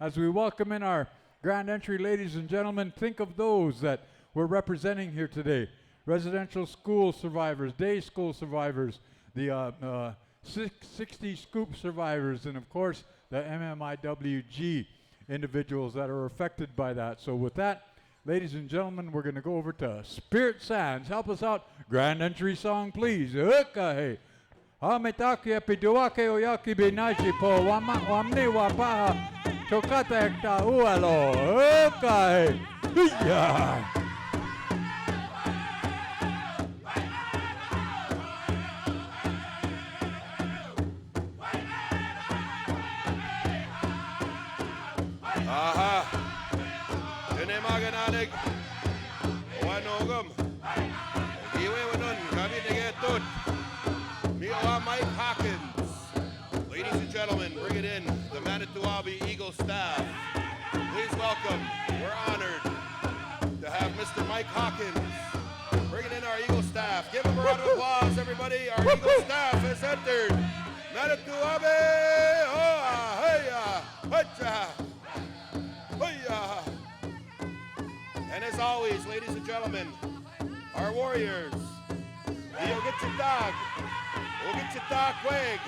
As we welcome in our grand entry, ladies and gentlemen, think of those that we're representing here today. Residential school survivors, day school survivors, the 60 scoop survivors, and of course, the MMIWG individuals that are affected by that. So with that, ladies and gentlemen, we're going to go over to Spirit Sands. Help us out. Grand entry song, please. Okay. Hametaki epiduake oyaki benaji po wamni wapaha tokata ekta ualo. Okay. Yeah. Aha. Dene magananig. Wanogum. Iwe wanon kami negetut. Mioa Mike Hawkins. Ladies and gentlemen, bring it in. The Manito Ahbee Eagle staff. Please welcome. We're honored to have Mr. Mike Hawkins. Bringing in our Eagle staff. Give him a round of applause, everybody. Our Eagle staff has entered. Manito Ahbee. Oh, hey, hacha. And as always, ladies and gentlemen, our warriors, you'll get your dog, we'll get your dog wig,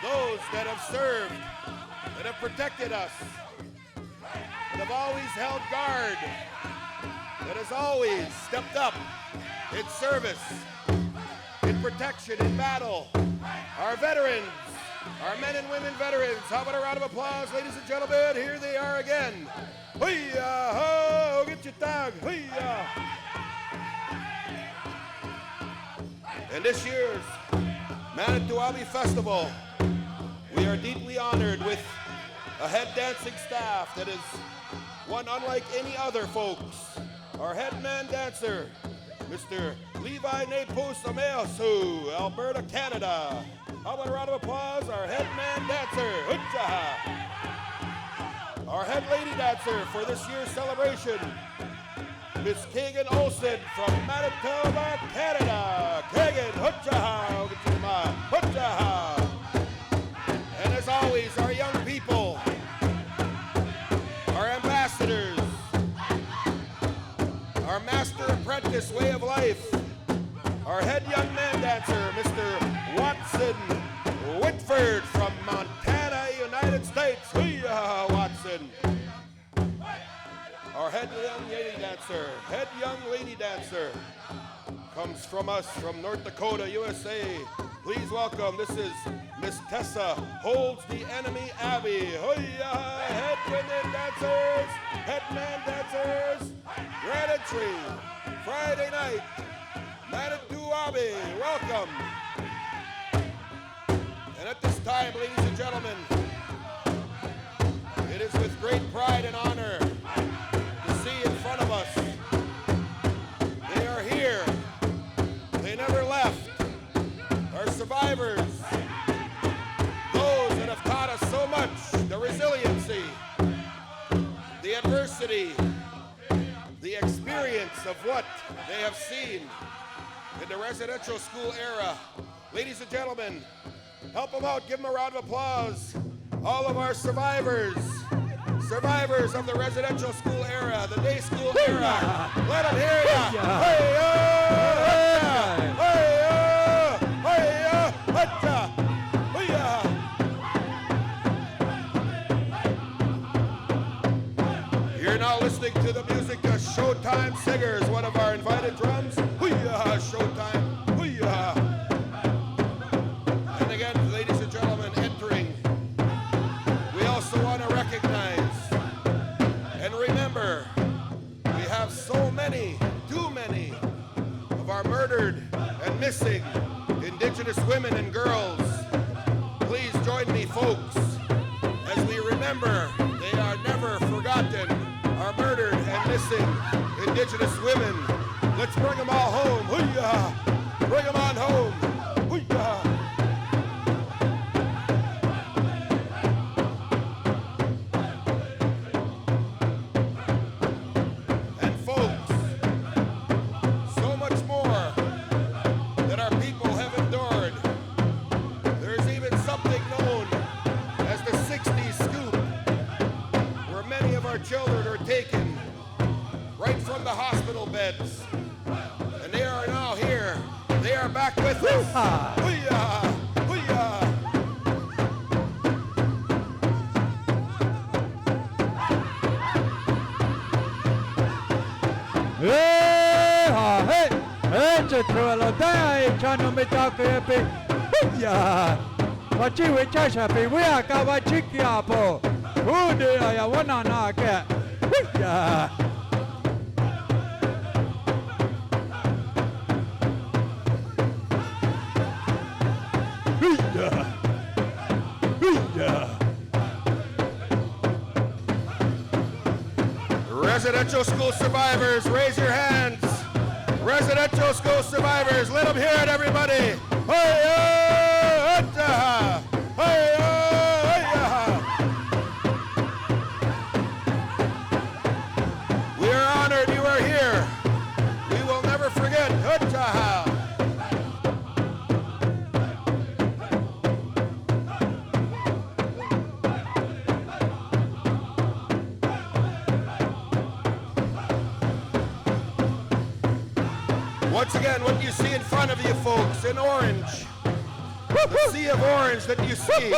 those that have served, that have protected us, that have always held guard, that has always stepped up in service, in protection, in battle, our veterans, our men and women veterans. How about a round of applause, ladies and gentlemen? Here they are again. Hoo-yah, ho, get your dog, hoo-yah. And this year's Manito Ahbee Festival, we are deeply honored with a head dancing staff that is one unlike any other, folks. Our head man dancer, Mr. Levi Napus Ameosu, Alberta, Canada. How about a round of applause? Our head man dancer, hoo-yah. Our head lady dancer for this year's celebration, Miss Kagan Olsen from Manitoba, Canada. Kagan, hoocha, hoocha. And as always, our young people, our ambassadors, our master apprentice way of life, our head young man dancer, Mr. Watson Whitford from Montana, United States. Hoo-yah, Watson. Our head young lady dancer, comes from us from North Dakota, USA. Please welcome, this is Miss Tessa Holds the Enemy Abby. Hoo-yah, head women dancers, head man dancers, grand entry, Friday night, Manito Ahbee, welcome. And at this time, ladies and gentlemen, it is with great pride and honor to see in front of us. They are here. They never left. Our survivors, those that have taught us so much, the resiliency, the adversity, the experience of what they have seen in the residential school era. Ladies and gentlemen, help them out. Give them a round of applause. All of our survivors of the residential school era, the day school era. Let them hear ya. You're now listening to the music of Showtime Singers, one of our invited drums. Hoo-yah, Showtime. Hoo-yah. And again, ladies and gentlemen, entering, we also want to recognize and remember, we have so many, too many, of our murdered and missing Indigenous women and girls. Please join me, folks, as we remember they are never forgotten, our murdered and missing Indigenous women. Let's bring them all home. Hoo-yah! Bring them on home. Hoo-yah! our children are taken right from the hospital beds. And they are now here. They are back with us. Hoo-yah! Hoo-yah! Hey, Chitruelo, Dai, Chano Mitake, yeah. Wachi, Wichashi, we are Kawachikiapo. Who did I want to knock at? Yeah. Residential school survivors, raise your hands. Residential school survivors, let them hear it, everybody. We are honored you are here. We will never forget. Once again, what you see in front of you, folks, in orange, the sea of orange that you see,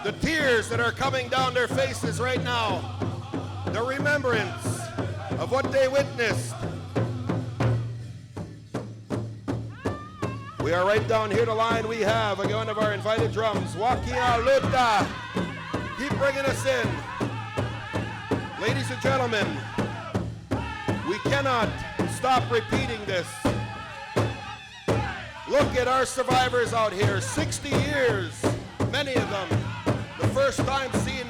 the tears that are coming down their faces right now, the remembrance of what they witnessed. We are right down here the line. We have one of our invited drums, Wakia Luta. Keep bringing us in. Ladies and gentlemen, we cannot stop repeating this. Look at our survivors out here, 60 years, many of them, the first time seeing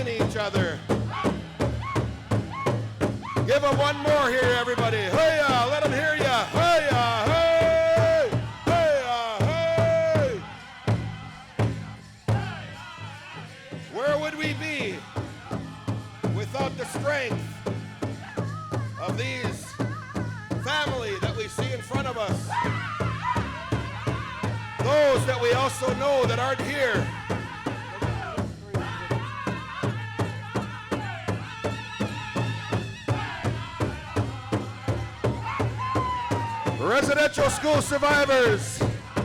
each other. Give them one more here, everybody. Hey-ya, let them hear ya. Hey-ya, hey, hey-ya, hey. Where would we be without the strength of these family that we see in front of us? Those that we also know that aren't here. Residential school survivers,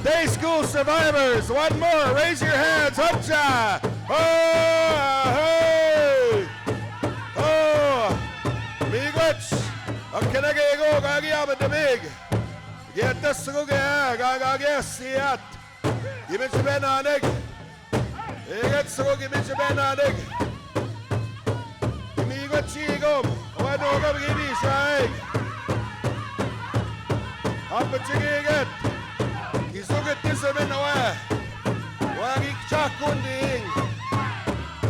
day school survivers, one more, raise your hands, hupcha! Oh, hey! Oh, miigwech, ang kinagaygo, kagiyabad na big. Get this go get, gagagesiat. Give it to Benadig. Get so give it to Benadig. Miigwech chigom, what do you give me, Shai? Up at Chigigat. Kisugat Kisaminawa. Wagik Chakunding.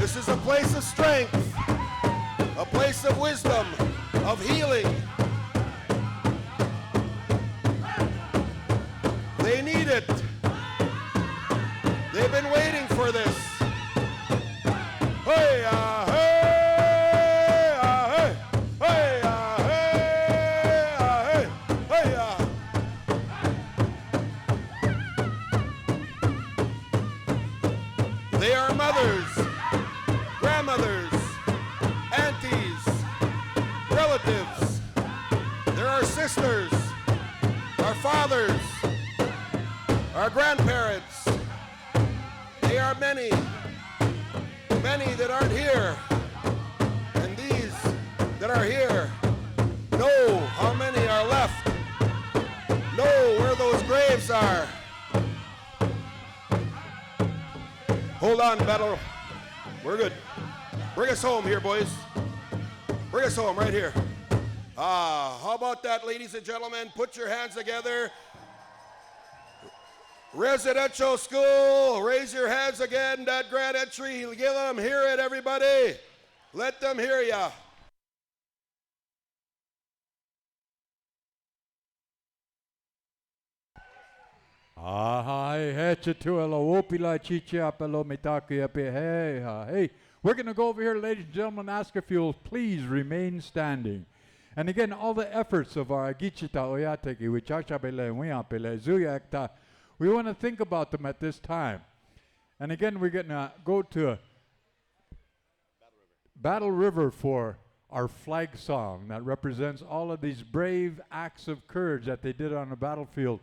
This is a place of strength, a place of wisdom, of healing. They need it. They've been waiting for this. Hey, hey. They are mothers, grandmothers, aunties, relatives. There are sisters, our fathers, our grandparents. They are many, many that aren't here. And these that are here know how many are left, know where those graves are. Hold on, battle. We're good. Bring us home here, boys. Bring us home right here. How about that, ladies and gentlemen? Put your hands together. Residential school, raise your hands again. That grand entry, give them, hear it, everybody. Let them hear ya. Hey, we're going to go over here, ladies and gentlemen, ask if you'll please remain standing. And again, all the efforts of our Gichita Oyateki, we want to think about them at this time. And again, we're going to go to Battle River for our flag song that represents all of these brave acts of courage that they did on the battlefield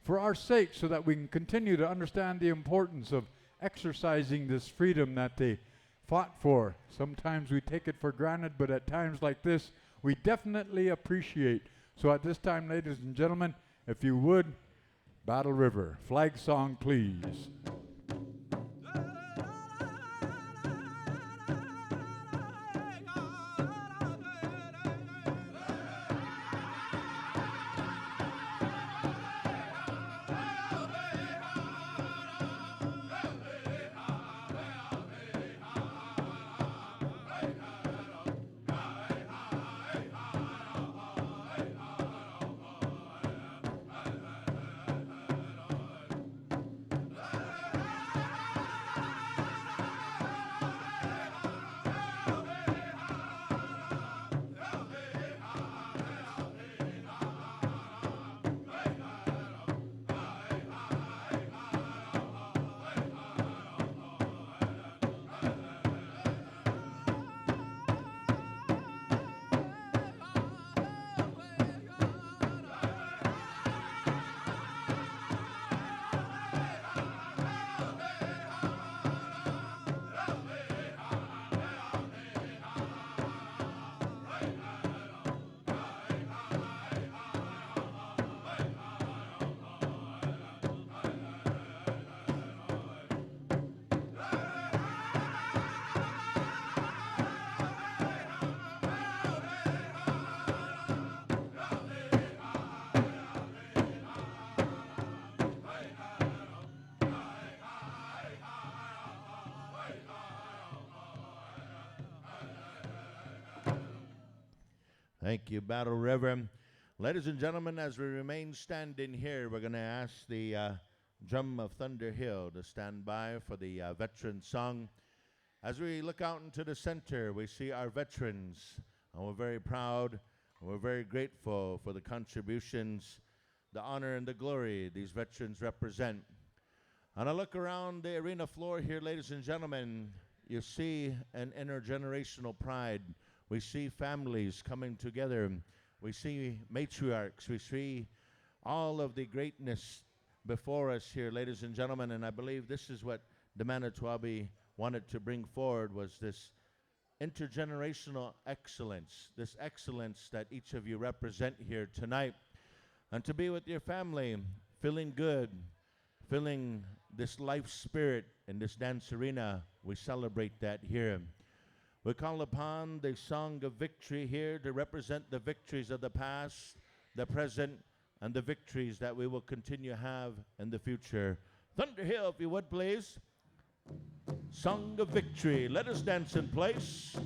for our sake, so that we can continue to understand the importance of exercising this freedom that they fought for. Sometimes we take it for granted, but at times like this, we definitely appreciate. So at this time, ladies and gentlemen, if you would, Battle River, flag song, please. Thank you, Battle River. Ladies and gentlemen, as we remain standing here, we're going to ask the Drum of Thunder Hill to stand by for the veteran song. As we look out into the center, we see our veterans, and we're very proud, and we're very grateful for the contributions, the honor, and the glory these veterans represent. And I look around the arena floor here, ladies and gentlemen, you see an intergenerational pride. We see families coming together. We see matriarchs. We see all of the greatness before us here, ladies and gentlemen. And I believe this is what the Manito Ahbee wanted to bring forward, was this intergenerational excellence, this excellence that each of you represent here tonight. And to be with your family, feeling good, feeling this life spirit in this dance arena, we celebrate that here. We call upon the song of victory here to represent the victories of the past, the present, and the victories that we will continue to have in the future. Thunder Hill, if you would, please. Song of victory. Let us dance in place.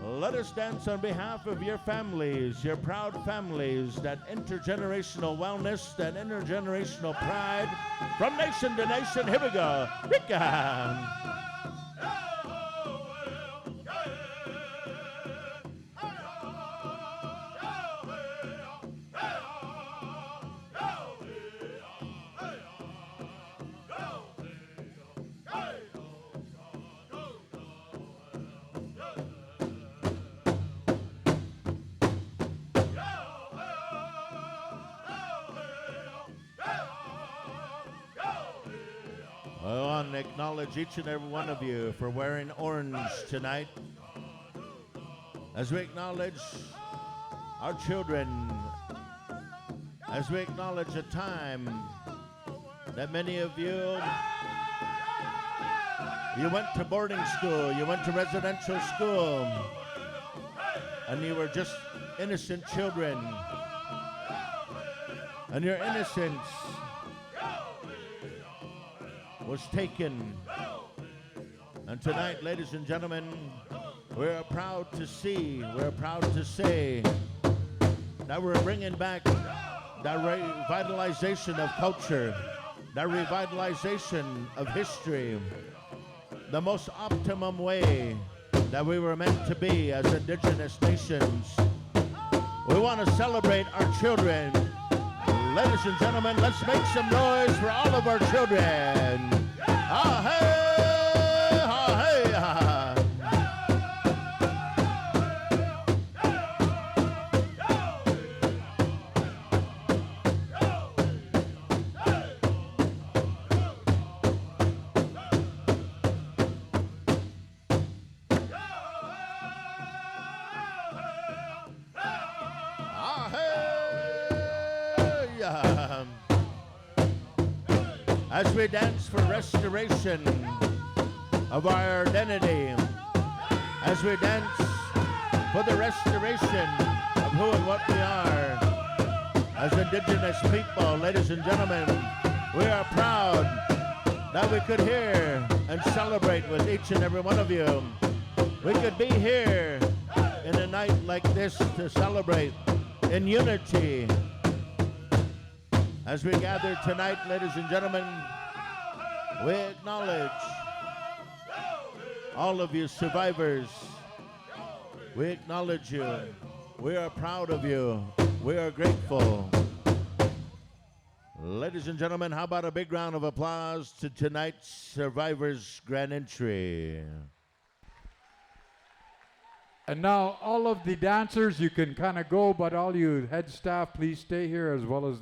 Let us dance on behalf of your families, your proud families, that intergenerational wellness, that intergenerational pride. From nation to nation, here we go. Rika. I want to acknowledge each and every one of you for wearing orange tonight, as we acknowledge our children, as we acknowledge a time that many of you went to boarding school, you went to residential school, and you were just innocent children, and your innocence was taken. And tonight, ladies and gentlemen, we're proud to see, we're proud to say that we're bringing back that revitalization of culture, that revitalization of history, the most optimum way that we were meant to be as indigenous nations. We want to celebrate our children. Ladies and gentlemen, let's make some noise for all of our children. Ah, hey, ah, hey, ah. as we dance for restoration of our identity, as we dance for the restoration of who and what we are as Indigenous people. Ladies and gentlemen, we are proud that we could hear and celebrate with each and every one of you. We could be here in a night like this to celebrate in unity. As we gather tonight, ladies and gentlemen, we acknowledge all of you survivors. We acknowledge you. We are proud of you. We are grateful. Ladies and gentlemen, how about a big round of applause to tonight's Survivors Grand Entry. And now all of the dancers, you can kind of go, but all you head staff, please stay here as well as